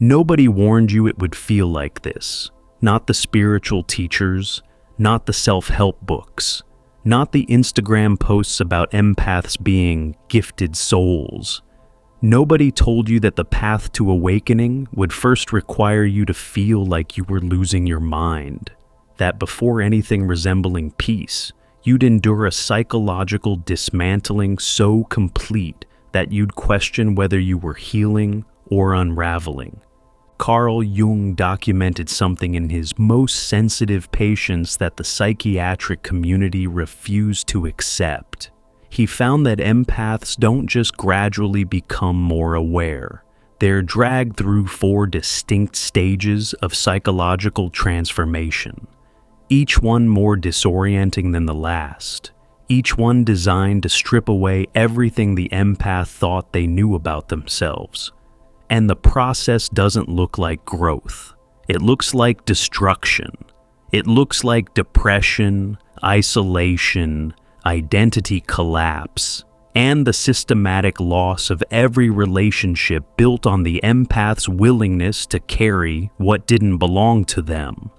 Nobody warned you it would feel like this. Not the spiritual teachers, not the self-help books, not the Instagram posts about empaths being gifted souls. Nobody told you that the path to awakening would first require you to feel like you were losing your mind, that before anything resembling peace, you'd endure a psychological dismantling so complete that you'd question whether you were healing or unraveling. Carl Jung documented something in his most sensitive patients that the psychiatric community refused to accept. He found that empaths don't just gradually become more aware. They're dragged through 4 distinct stages of psychological transformation, each one more disorienting than the last, each one designed to strip away everything the empath thought they knew about themselves. And the process doesn't look like growth. It looks like destruction. It looks like depression, isolation, identity collapse, and the systematic loss of every relationship built on the empath's willingness to carry what didn't belong to them.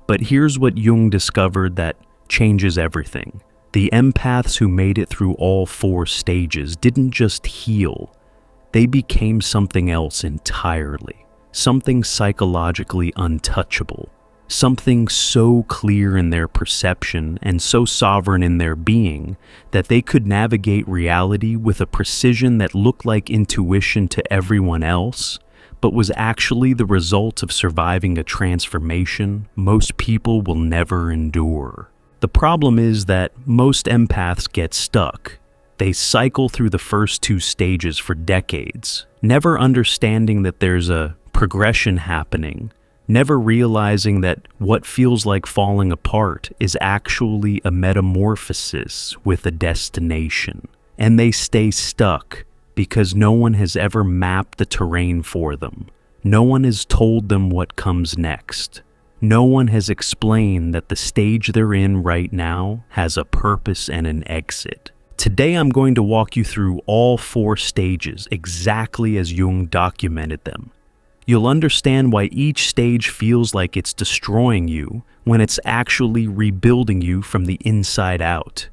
But here's what Jung discovered that changes everything. The empaths who made it through all 4 stages didn't just heal. They became something else entirely, something psychologically untouchable, something so clear in their perception and so sovereign in their being that they could navigate reality with a precision that looked like intuition to everyone else, but was actually the result of surviving a transformation most people will never endure. The problem is that most empaths get stuck. They cycle through the first 2 stages for decades, never understanding that there's a progression happening, never realizing that what feels like falling apart is actually a metamorphosis with a destination. And they stay stuck because no one has ever mapped the terrain for them. No one has told them what comes next. No one has explained that the stage they're in right now has a purpose and an exit. Today I'm going to walk you through all 4 stages exactly as Jung documented them. You'll understand why each stage feels like it's destroying you when it's actually rebuilding you from the inside out.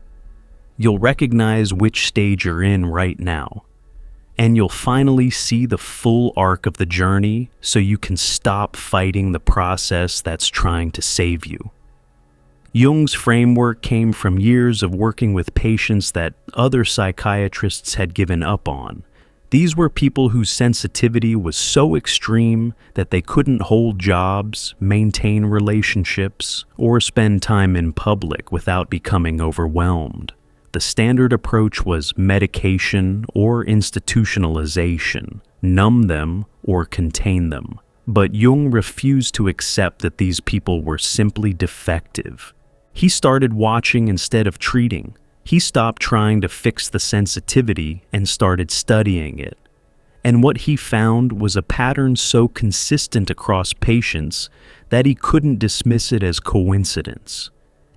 You'll recognize which stage you're in right now, and you'll finally see the full arc of the journey so you can stop fighting the process that's trying to save you. Jung's framework came from years of working with patients that other psychiatrists had given up on. These were people whose sensitivity was so extreme that they couldn't hold jobs, maintain relationships, or spend time in public without becoming overwhelmed. The standard approach was medication or institutionalization, numb them or contain them. But Jung refused to accept that these people were simply defective. He started watching instead of treating. He stopped trying to fix the sensitivity and started studying it. And what he found was a pattern so consistent across patients that he couldn't dismiss it as coincidence.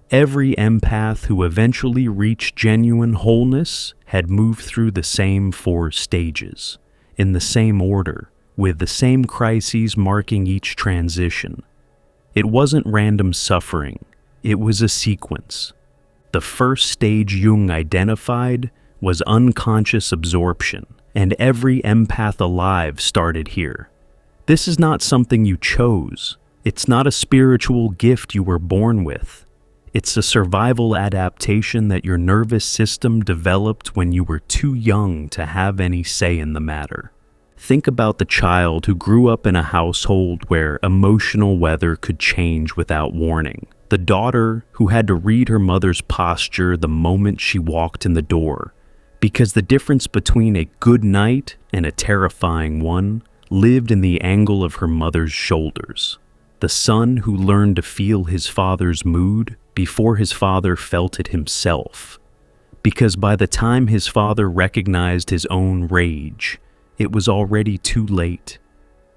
Every empath who eventually reached genuine wholeness had moved through the same 4 stages, in the same order, with the same crises marking each transition. It wasn't random suffering. It was a sequence. The first stage Jung identified was unconscious absorption, and every empath alive started here. This is not something you chose. It's not a spiritual gift you were born with. It's a survival adaptation that your nervous system developed when you were too young to have any say in the matter. Think about the child who grew up in a household where emotional weather could change without warning. The daughter who had to read her mother's posture the moment she walked in the door, because the difference between a good night and a terrifying one lived in the angle of her mother's shoulders. The son who learned to feel his father's mood before his father felt it himself, because by the time his father recognized his own rage, it was already too late.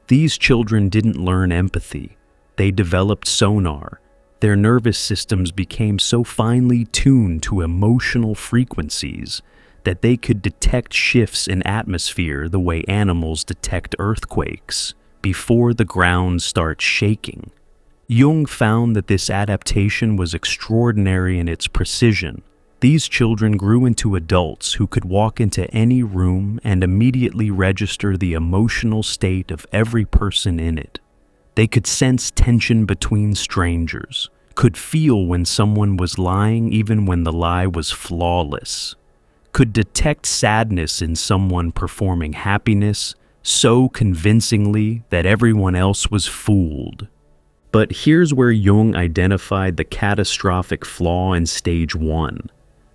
These children didn't learn empathy. They developed sonar. Their nervous systems became so finely tuned to emotional frequencies that they could detect shifts in atmosphere the way animals detect earthquakes. before the ground starts shaking. Jung found that this adaptation was extraordinary in its precision. These children grew into adults who could walk into any room and immediately register the emotional state of every person in it. They could sense tension between strangers, could feel when someone was lying even when the lie was flawless, could detect sadness in someone performing happiness so convincingly that everyone else was fooled. But here's where Jung identified the catastrophic flaw in stage 1.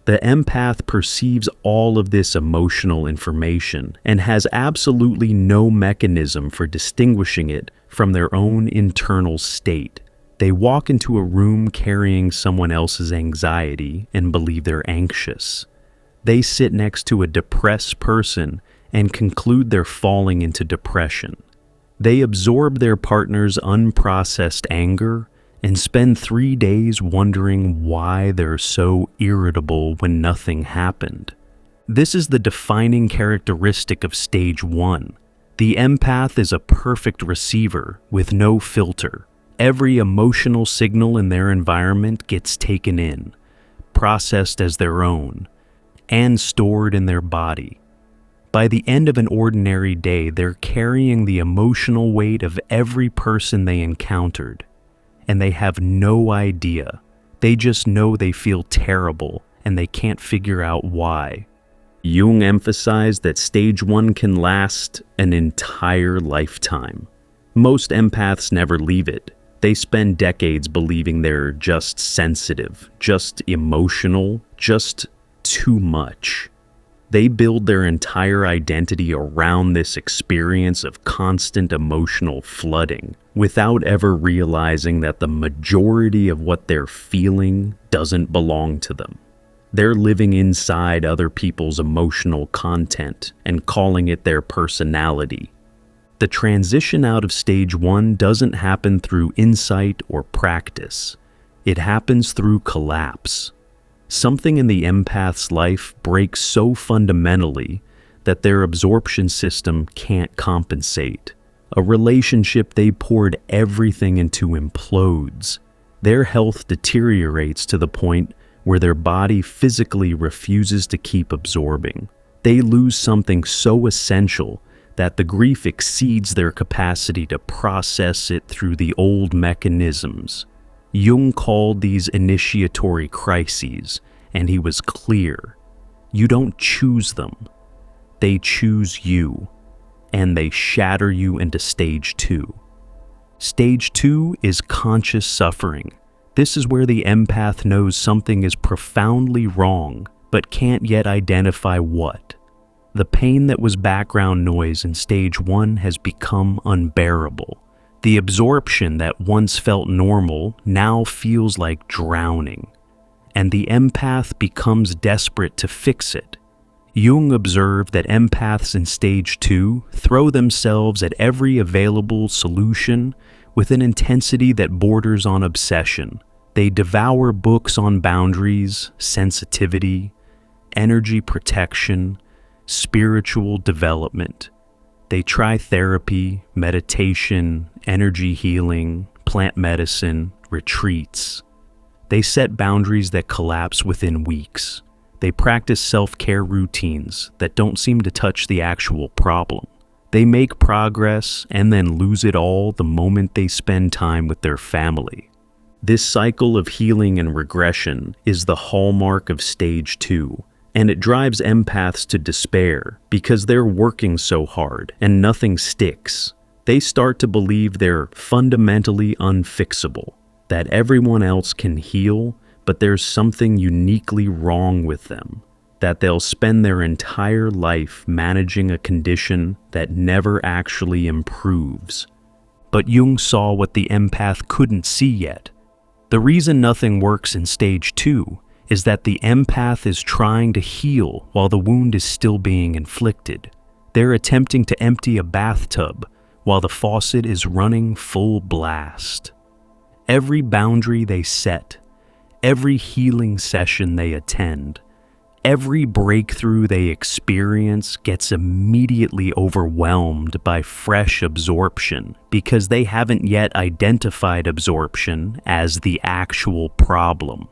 The empath perceives all of this emotional information and has absolutely no mechanism for distinguishing it from their own internal state. They walk into a room carrying someone else's anxiety and believe they're anxious. They sit next to a depressed person and conclude they're falling into depression. They absorb their partner's unprocessed anger and spend 3 days wondering why they're so irritable when nothing happened. This is the defining characteristic of stage 1. The empath is a perfect receiver with no filter. Every emotional signal in their environment gets taken in, processed as their own, and stored in their body. By the end of an ordinary day, they're carrying the emotional weight of every person they encountered, and they have no idea. They just know they feel terrible, and they can't figure out why. Jung emphasized that stage 1 can last an entire lifetime. Most empaths never leave it. They spend decades believing they're just sensitive, just emotional, just too much. They build their entire identity around this experience of constant emotional flooding, without ever realizing that the majority of what they're feeling doesn't belong to them. They're living inside other people's emotional content and calling it their personality. The transition out of stage 1 doesn't happen through insight or practice. It happens through collapse. Something in the empath's life breaks so fundamentally that their absorption system can't compensate. A relationship they poured everything into implodes. Their health deteriorates to the point where their body physically refuses to keep absorbing. They lose something so essential that the grief exceeds their capacity to process it through the old mechanisms. Jung called these initiatory crises, and he was clear. You don't choose them. They choose you, and they shatter you into stage 2. Stage 2 is conscious suffering. This is where the empath knows something is profoundly wrong, but can't yet identify what. The pain that was background noise in stage 1 has become unbearable. The absorption that once felt normal now feels like drowning, and the empath becomes desperate to fix it. Jung observed that empaths in stage 2 throw themselves at every available solution with an intensity that borders on obsession. They devour books on boundaries, sensitivity, energy protection, spiritual development. They try therapy, meditation, energy healing, plant medicine, retreats. They set boundaries that collapse within weeks. They practice self-care routines that don't seem to touch the actual problem. They make progress and then lose it all the moment they spend time with their family. This cycle of healing and regression is the hallmark of stage 2. And it drives empaths to despair because they're working so hard and nothing sticks. They start to believe they're fundamentally unfixable, that everyone else can heal, but there's something uniquely wrong with them, that they'll spend their entire life managing a condition that never actually improves. But Jung saw what the empath couldn't see yet. The reason nothing works in stage 2 is that the empath is trying to heal while the wound is still being inflicted. They're attempting to empty a bathtub while the faucet is running full blast. Every boundary they set, every healing session they attend, Every breakthrough they experience gets immediately overwhelmed by fresh absorption because they haven't yet identified absorption as the actual problem.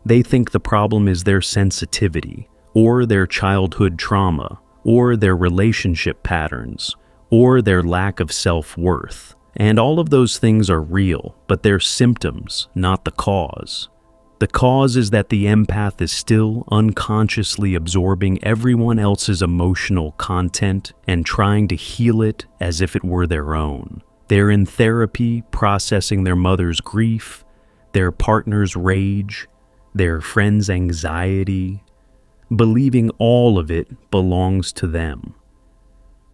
They think the problem is their sensitivity, or their childhood trauma, or their relationship patterns, or their lack of self-worth. And all of those things are real, but they're symptoms, not the cause. The cause is that the empath is still unconsciously absorbing everyone else's emotional content and trying to heal it as if it were their own. They're in therapy processing their mother's grief, their partner's rage, their friend's anxiety, believing all of it belongs to them.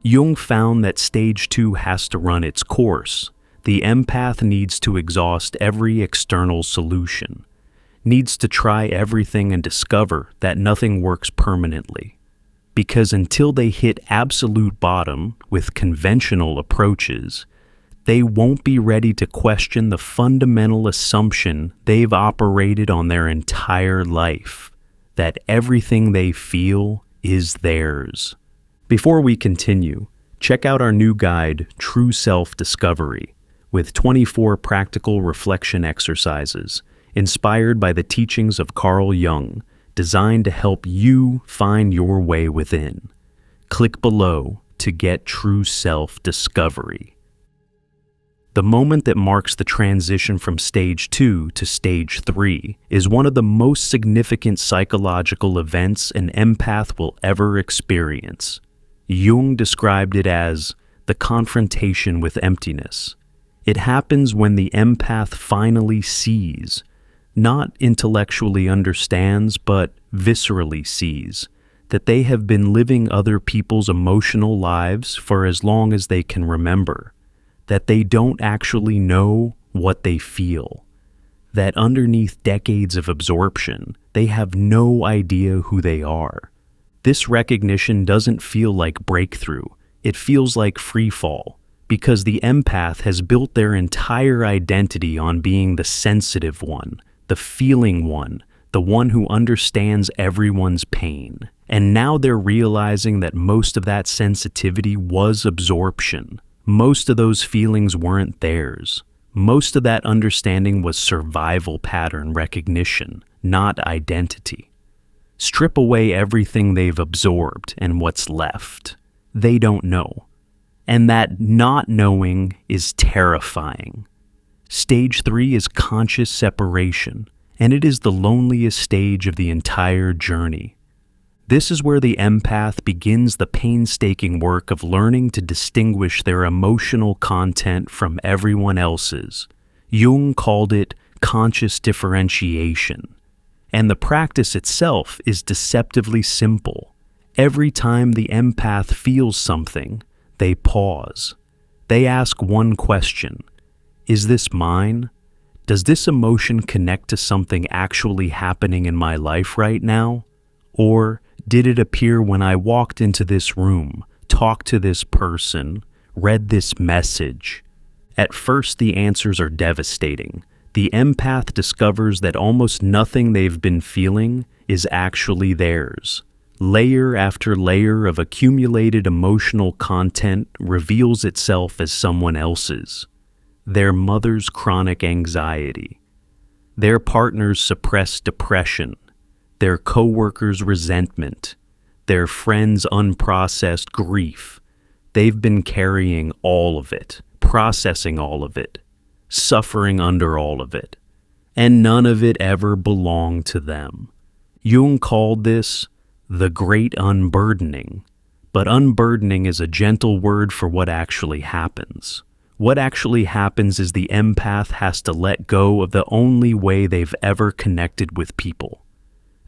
Jung found that stage 2 has to run its course. The empath needs to exhaust every external solution, needs to try everything and discover that nothing works permanently. Because until they hit absolute bottom with conventional approaches, they won't be ready to question the fundamental assumption they've operated on their entire life, that everything they feel is theirs. Before we continue, check out our new guide, True Self-Discovery, with 24 practical reflection exercises inspired by the teachings of Carl Jung, designed to help you find your way within. Click below to get True Self-Discovery. The moment that marks the transition from stage 2 to stage 3 is one of the most significant psychological events an empath will ever experience. Jung described it as the confrontation with emptiness. It happens when the empath finally sees, not intellectually understands, but viscerally sees, that they have been living other people's emotional lives for as long as they can remember, that they don't actually know what they feel, that underneath decades of absorption, they have no idea who they are. This recognition doesn't feel like breakthrough, it feels like free fall, because the empath has built their entire identity on being the sensitive one, the feeling one, the one who understands everyone's pain. And now they're realizing that most of that sensitivity was absorption. Most of those feelings weren't theirs. Most of that understanding was survival pattern recognition, not identity. Strip away everything they've absorbed and what's left. They don't know. And that not knowing is terrifying. Stage 3 is conscious separation, and it is the loneliest stage of the entire journey. This is where the empath begins the painstaking work of learning to distinguish their emotional content from everyone else's. Jung called it conscious differentiation. And the practice itself is deceptively simple. Every time the empath feels something, they pause. They ask one question: is this mine? Does this emotion connect to something actually happening in my life right now? Or did it appear when I walked into this room, talked to this person, read this message? At first, the answers are devastating. The empath discovers that almost nothing they've been feeling is actually theirs. Layer after layer of accumulated emotional content reveals itself as someone else's. Their mother's chronic anxiety, their partner's suppressed depression, their coworkers' resentment, their friends' unprocessed grief. They've been carrying all of it, processing all of it, suffering under all of it, and none of it ever belonged to them. Jung called this the great unburdening, but unburdening is a gentle word for what actually happens. What actually happens is the empath has to let go of the only way they've ever connected with people.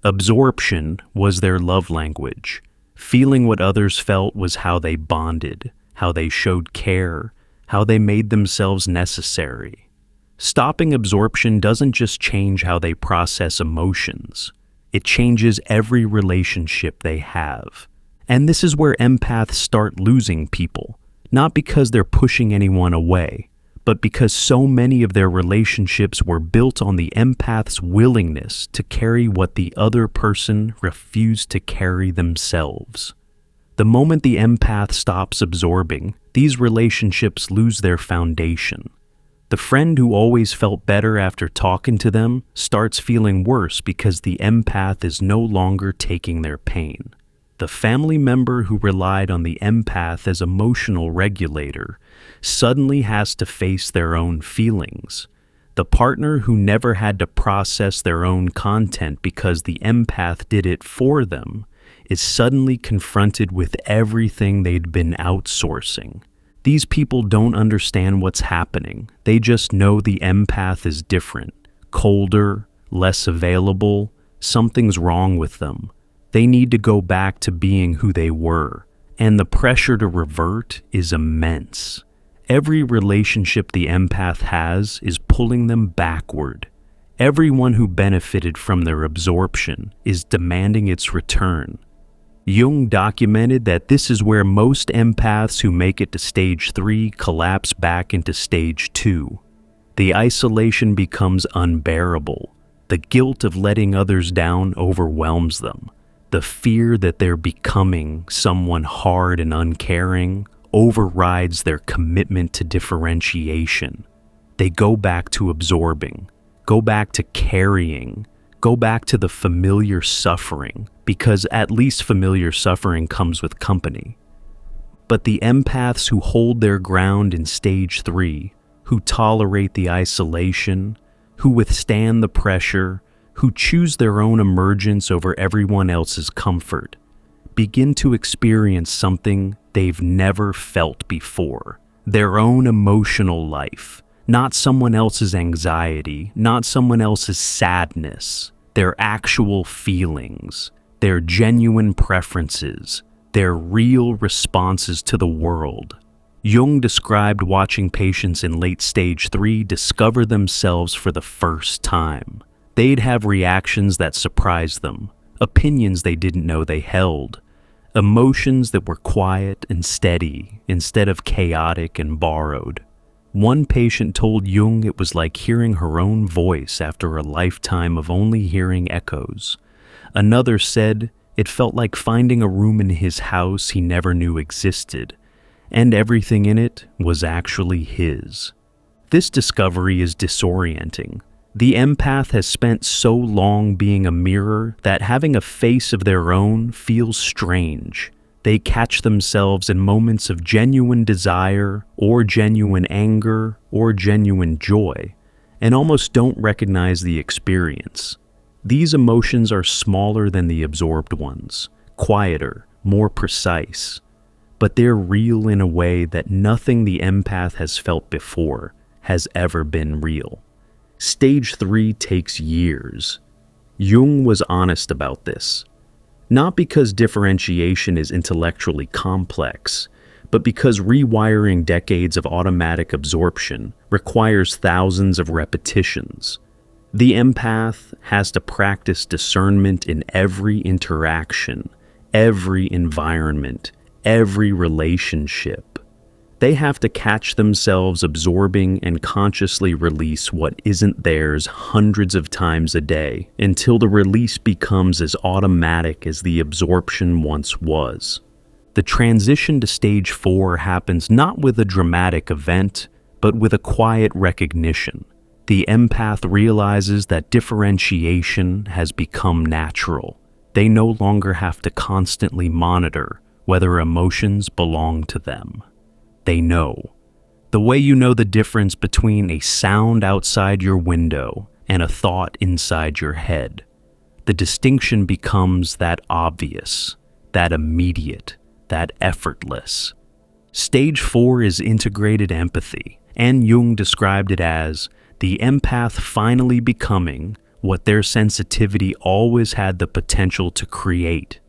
Absorption was their love language. Feeling what others felt was how they bonded, how they showed care, how they made themselves necessary. Stopping absorption doesn't just change how they process emotions. It changes every relationship they have. And this is where empaths start losing people. Not because they're pushing anyone away, but because so many of their relationships were built on the empath's willingness to carry what the other person refused to carry themselves. The moment the empath stops absorbing, these relationships lose their foundation. The friend who always felt better after talking to them starts feeling worse because the empath is no longer taking their pain. The family member who relied on the empath as emotional regulator suddenly has to face their own feelings. The partner who never had to process their own content because the empath did it for them is suddenly confronted with everything they'd been outsourcing. These people don't understand what's happening. They just know the empath is different, colder, less available. Something's wrong with them. They need to go back to being who they were, and the pressure to revert is immense. Every relationship the empath has is pulling them backward. Everyone who benefited from their absorption is demanding its return. Jung documented that this is where most empaths who make it to stage 3 collapse back into stage 2. The isolation becomes unbearable. The guilt of letting others down overwhelms them. The fear that they're becoming someone hard and uncaring overrides their commitment to differentiation. They go back to absorbing, go back to carrying, go back to the familiar suffering, because at least familiar suffering comes with company. But the empaths who hold their ground in stage 3, who tolerate the isolation, who withstand the pressure, who choose their own emergence over everyone else's comfort, begin to experience something they've never felt before. Their own emotional life, not someone else's anxiety, not someone else's sadness, their actual feelings, their genuine preferences, their real responses to the world. Jung described watching patients in late stage 3 discover themselves for the first time. They'd have reactions that surprised them, opinions they didn't know they held, emotions that were quiet and steady instead of chaotic and borrowed. One patient told Jung it was like hearing her own voice after a lifetime of only hearing echoes. Another said it felt like finding a room in his house he never knew existed, and everything in it was actually his. This discovery is disorienting. The empath has spent so long being a mirror that having a face of their own feels strange. They catch themselves in moments of genuine desire, or genuine anger, or genuine joy, and almost don't recognize the experience. These emotions are smaller than the absorbed ones, quieter, more precise, but they're real in a way that nothing the empath has felt before has ever been real. Stage 3 takes years. Jung was honest about this. Not because differentiation is intellectually complex, but because rewiring decades of automatic absorption requires thousands of repetitions. The empath has to practice discernment in every interaction, every environment, every relationship. They have to catch themselves absorbing and consciously release what isn't theirs hundreds of times a day until the release becomes as automatic as the absorption once was. The transition to stage 4 happens not with a dramatic event, but with a quiet recognition. The empath realizes that differentiation has become natural. They no longer have to constantly monitor whether emotions belong to them. They know. The way you know the difference between a sound outside your window and a thought inside your head. The distinction becomes that obvious, that immediate, that effortless. Stage 4 is integrated empathy, and Jung described it as the empath finally becoming what their sensitivity always had the potential to create.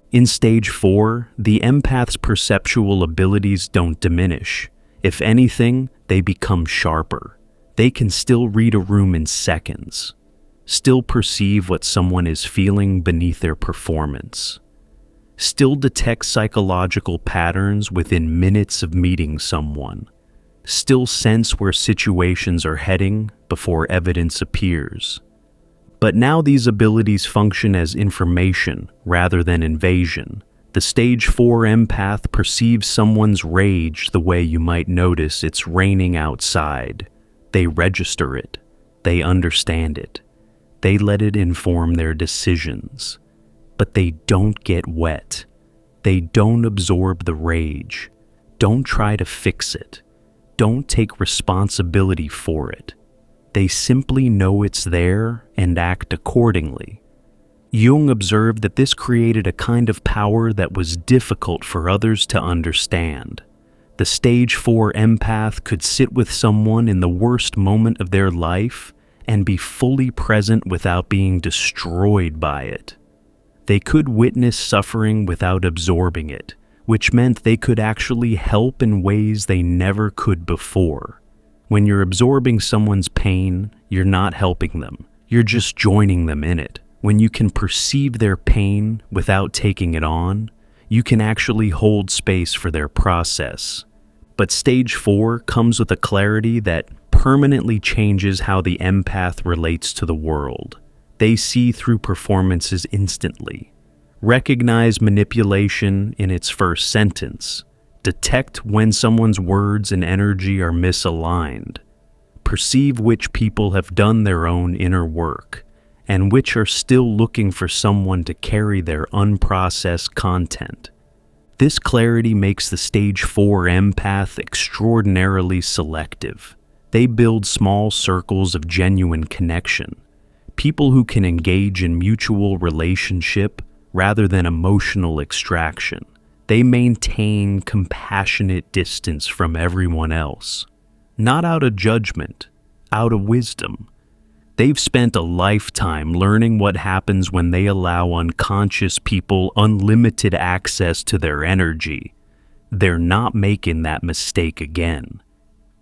In stage 4, the empath's perceptual abilities don't diminish. If anything, they become sharper. They can still read a room in seconds, still perceive what someone is feeling beneath their performance, still detect psychological patterns within minutes of meeting someone, still sense where situations are heading before evidence appears. But now these abilities function as information rather than invasion. The stage 4 empath perceives someone's rage the way you might notice it's raining outside. They register it. They understand it. They let it inform their decisions. But they don't get wet. They don't absorb the rage. Don't try to fix it. Don't take responsibility for it. They simply know it's there and act accordingly. Jung observed that this created a kind of power that was difficult for others to understand. The stage 4 empath could sit with someone in the worst moment of their life and be fully present without being destroyed by it. They could witness suffering without absorbing it, which meant they could actually help in ways they never could before. When you're absorbing someone's pain, you're not helping them. You're just joining them in it. When you can perceive their pain without taking it on, you can actually hold space for their process. But stage 4 comes with a clarity that permanently changes how the empath relates to the world. They see through performances instantly, recognize manipulation in its first sentence, detect when someone's words and energy are misaligned, perceive which people have done their own inner work, and which are still looking for someone to carry their unprocessed content. This clarity makes the stage 4 empath extraordinarily selective. They build small circles of genuine connection, people who can engage in mutual relationship rather than emotional extraction. They maintain compassionate distance from everyone else, not out of judgment, out of wisdom. They've spent a lifetime learning what happens when they allow unconscious people unlimited access to their energy. They're not making that mistake again.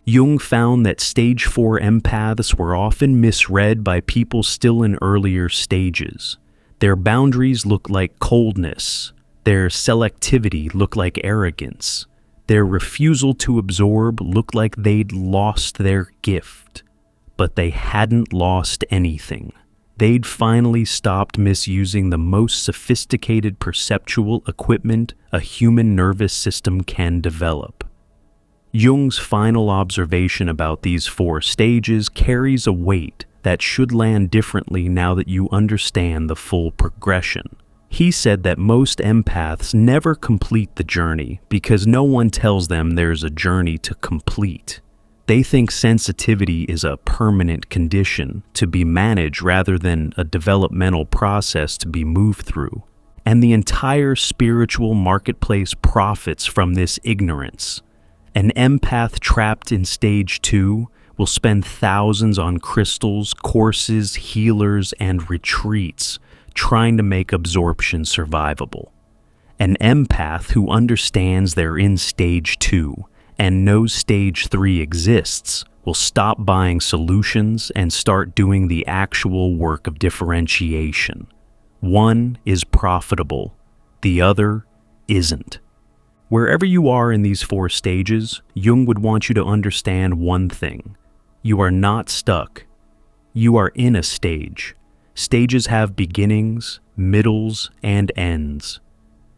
Jung found that stage 4 empaths were often misread by people still in earlier stages. Their boundaries look like coldness. Their selectivity looked like arrogance. Their refusal to absorb looked like they'd lost their gift. But they hadn't lost anything. They'd finally stopped misusing the most sophisticated perceptual equipment a human nervous system can develop. Jung's final observation about these 4 stages carries a weight that should land differently now that you understand the full progression. He said that most empaths never complete the journey because no one tells them there's a journey to complete. They think sensitivity is a permanent condition to be managed rather than a developmental process to be moved through. And the entire spiritual marketplace profits from this ignorance. An empath trapped in stage 2 will spend thousands on crystals, courses, healers, and retreats trying to make absorption survivable. An empath who understands they're in stage 2 and knows stage 3 exists will stop buying solutions and start doing the actual work of differentiation. One is profitable, the other isn't. Wherever you are in these 4 stages, Jung would want you to understand one thing. You are not stuck. You are in a stage. Stages have beginnings, middles, and ends.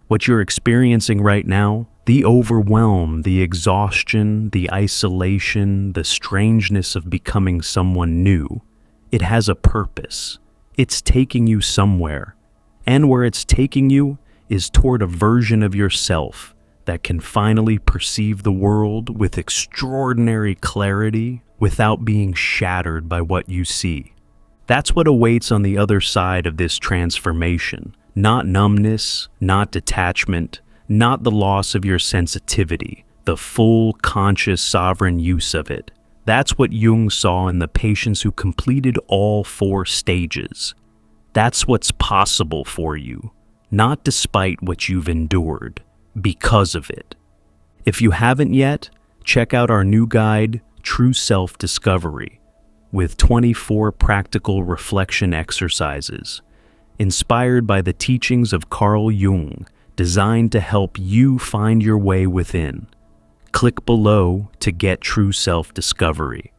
What you're experiencing right now, the overwhelm, the exhaustion, the isolation, the strangeness of becoming someone new, it has a purpose. It's taking you somewhere. And where it's taking you is toward a version of yourself that can finally perceive the world with extraordinary clarity without being shattered by what you see. That's what awaits on the other side of this transformation. Not numbness, not detachment, not the loss of your sensitivity, the full, conscious, sovereign use of it. That's what Jung saw in the patients who completed all 4 stages. That's what's possible for you, not despite what you've endured, because of it. If you haven't yet, check out our new guide, True Self-Discovery, with 24 practical reflection exercises, inspired by the teachings of Carl Jung, designed to help you find your way within. Click below to get true self-discovery.